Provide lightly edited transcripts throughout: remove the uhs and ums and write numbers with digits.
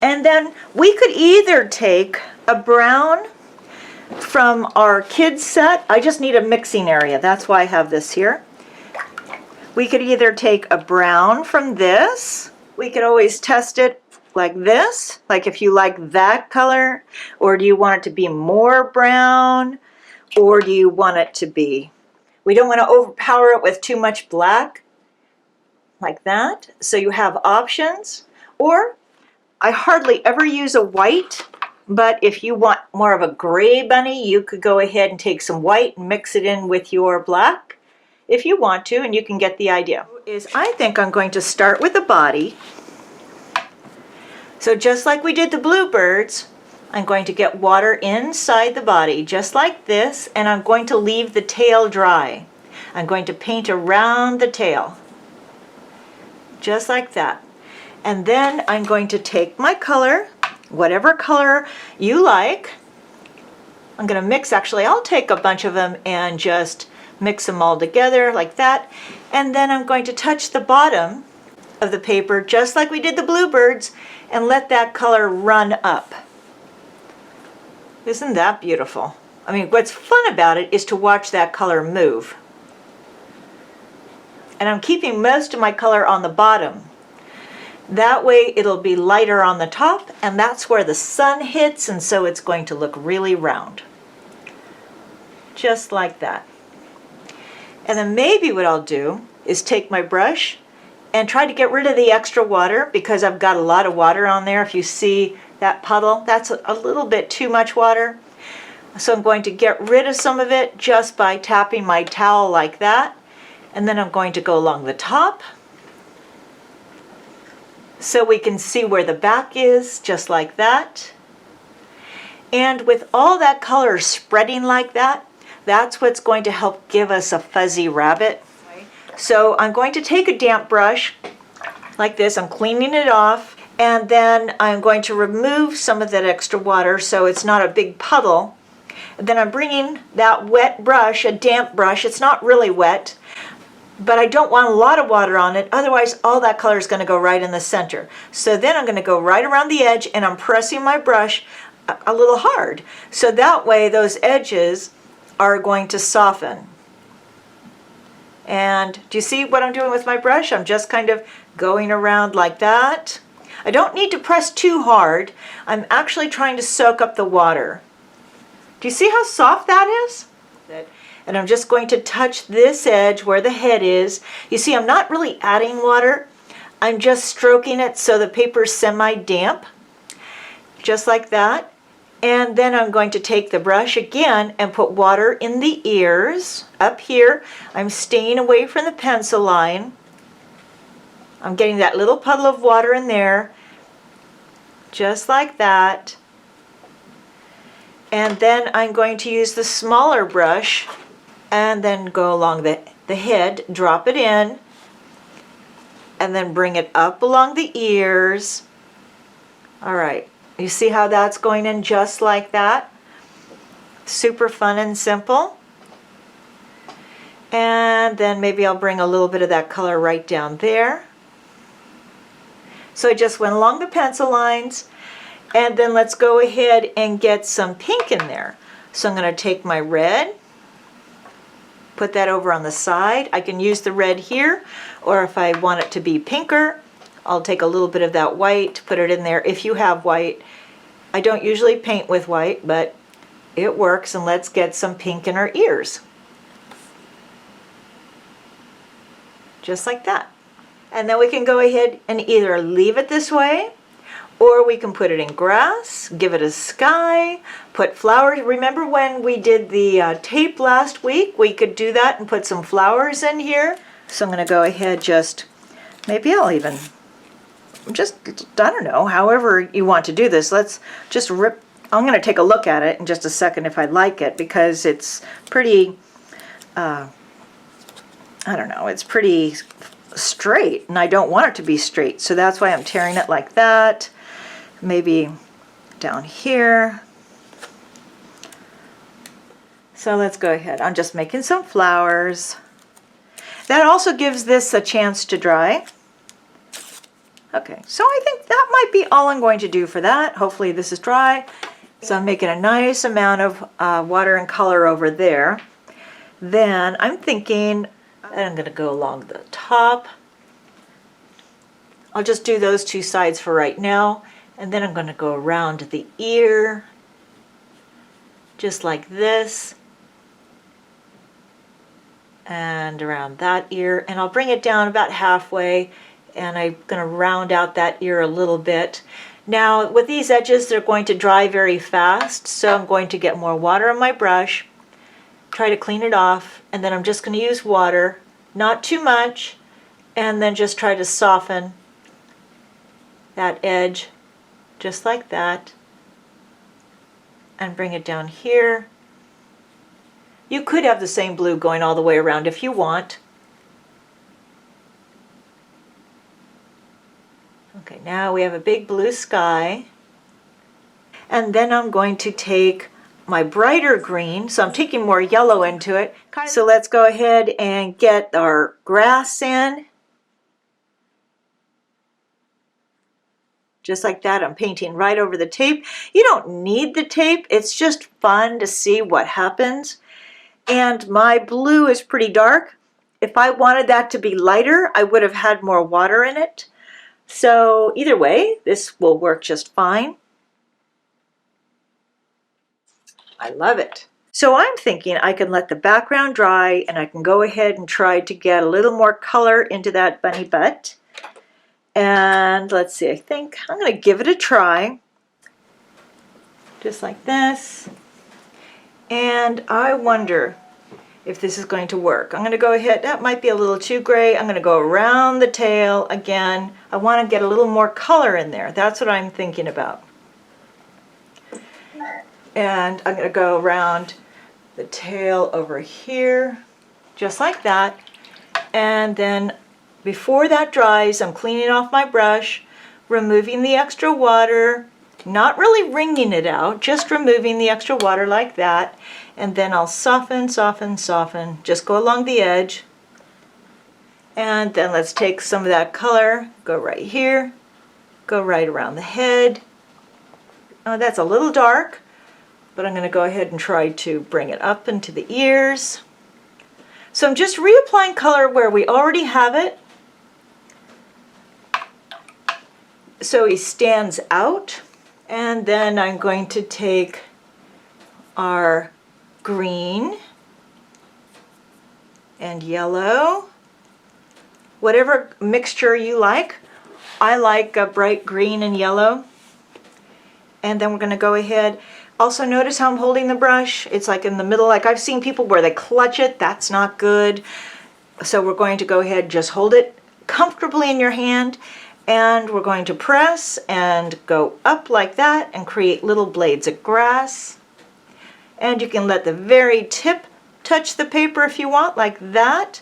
And then we could either take a brown from our kids set. I just need a mixing area. That's why I have this here. We could either take a brown from this. We could always test it like this, like if you like that color, or do you want it to be more brown, or do you want it to be, we don't want to overpower it with too much black, like that. So you have options. Or I hardly ever use a white, but if you want more of a gray bunny, you could go ahead and take some white and mix it in with your black if you want to, and you can get the idea. I think I'm going to start with the body. So just like we did the bluebirds, I'm going to get water inside the body, just like this, and I'm going to leave the tail dry. I'm going to paint around the tail, just like that. And then I'm going to take my color, whatever color you like. I'm going to mix, actually, I'll take a bunch of them and just mix them all together like that. And then I'm going to touch the bottom of the paper, just like we did the bluebirds, and let that color run up. Isn't that beautiful? I mean, what's fun about it is to watch that color move. And I'm keeping most of my color on the bottom. That way it'll be lighter on the top, and that's where the sun hits, and so it's going to look really round. Just like that. And then maybe what I'll do is take my brush and try to get rid of the extra water, because I've got a lot of water on there. If you see that puddle, that's a little bit too much water. So I'm going to get rid of some of it just by tapping my towel like that. And then I'm going to go along the top so we can see where the back is, just like that. And with all that color spreading like that, that's what's going to help give us a fuzzy rabbit. So I'm going to take a damp brush like this. I'm cleaning it off, and then I'm going to remove some of that extra water so it's not a big puddle. And then I'm bringing that wet brush, a damp brush. It's not really wet, but I don't want a lot of water on it. Otherwise, all that color is going to go right in the center. So then I'm going to go right around the edge, and I'm pressing my brush a little hard. So that way those edges are going to soften. And do you see what I'm doing with my brush? I'm just kind of going around like that. I don't need to press too hard. I'm actually trying to soak up the water. Do you see how soft that is? And I'm just going to touch this edge where the head is. You see, I'm not really adding water. I'm just stroking it so the paper's semi-damp, just like that. And then I'm going to take the brush again and put water in the ears up here. I'm staying away from the pencil line. I'm getting that little puddle of water in there, just like that. And then I'm going to use the smaller brush and then go along the head, drop it in, and then bring it up along the ears. All right. You see how that's going in just like that? Super fun and simple. And then maybe I'll bring a little bit of that color right down there. So I just went along the pencil lines, and then let's go ahead and get some pink in there. So I'm going to take my red, put that over on the side. I can use the red here, or if I want it to be pinker, I'll take a little bit of that white, put it in there if you have white. I don't usually paint with white, but it works, and let's get some pink in our ears. Just like that. And then we can go ahead and either leave it this way, or we can put it in grass, give it a sky, put flowers. Remember when we did the tape last week? We could do that and put some flowers in here. So I'm going to go ahead, maybe I'll even I don't know, however you want to do this. Let's just rip. I'm going to take a look at it in just a second if I like it, because it's pretty, I don't know, it's pretty straight, and I don't want it to be straight. So that's why I'm tearing it like that. Maybe down here. So let's go ahead. I'm just making some flowers. That also gives this a chance to dry. Okay, so I think that might be all I'm going to do for that. Hopefully this is dry. So I'm making a nice amount of water and color over there. Then I'm thinking, and I'm going to go along the top. I'll just do those two sides for right now. And then I'm going to go around the ear, just like this. And around that ear. And I'll bring it down about halfway. And I'm going to round out that ear a little bit. Now with these edges, they're going to dry very fast. So I'm going to get more water on my brush. Try to clean it off, and then I'm just going to use water, not too much, and then just try to soften that edge just like that and bring it down here. You could have the same blue going all the way around if you want. Okay, now we have a big blue sky, and then I'm going to take my brighter green, so I'm taking more yellow into it. So let's go ahead and get our grass in. Just like that, I'm painting right over the tape. You don't need the tape, it's just fun to see what happens. And my blue is pretty dark. If I wanted that to be lighter, I would have had more water in it. So either way, this will work just fine. I love it. So I'm thinking I can let the background dry and I can go ahead and try to get a little more color into that bunny butt. And let's see, I think I'm going to give it a try. Just like this. And I wonder if this is going to work. I'm going to go ahead, that might be a little too gray. I'm going to go around the tail again. I want to get a little more color in there. That's what I'm thinking about. And I'm going to go around the tail over here, just like that. And then before that dries, I'm cleaning off my brush, removing the extra water, not really wringing it out, just removing the extra water like that. And then I'll soften, soften, soften, just go along the edge. And then let's take some of that color, go right here, go right around the head. Oh, that's a little dark. But I'm going to go ahead and try to bring it up into the ears. So I'm just reapplying color where we already have it, so he stands out. And then I'm going to take our green and yellow, whatever mixture you like. I like a bright green and yellow. And then we're going to go ahead. Also notice how I'm holding the brush. It's like in the middle, like I've seen people where they clutch it. That's not good. So we're going to go ahead and just hold it comfortably in your hand. And we're going to press and go up like that and create little blades of grass. And you can let the very tip touch the paper if you want, like that.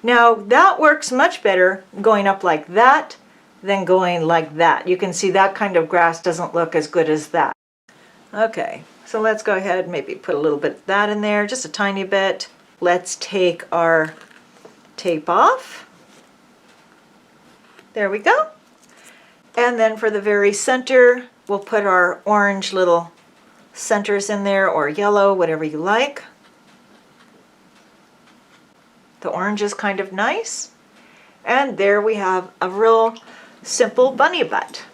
Now that works much better going up like that than going like that. You can see that kind of grass doesn't look as good as that. Okay, so let's go ahead and maybe put a little bit of that in there, just a tiny bit. Let's take our tape off. There we go. And then for the very center, we'll put our orange little centers in there, or yellow, whatever you like. The orange is kind of nice. And there we have a real simple bunny butt.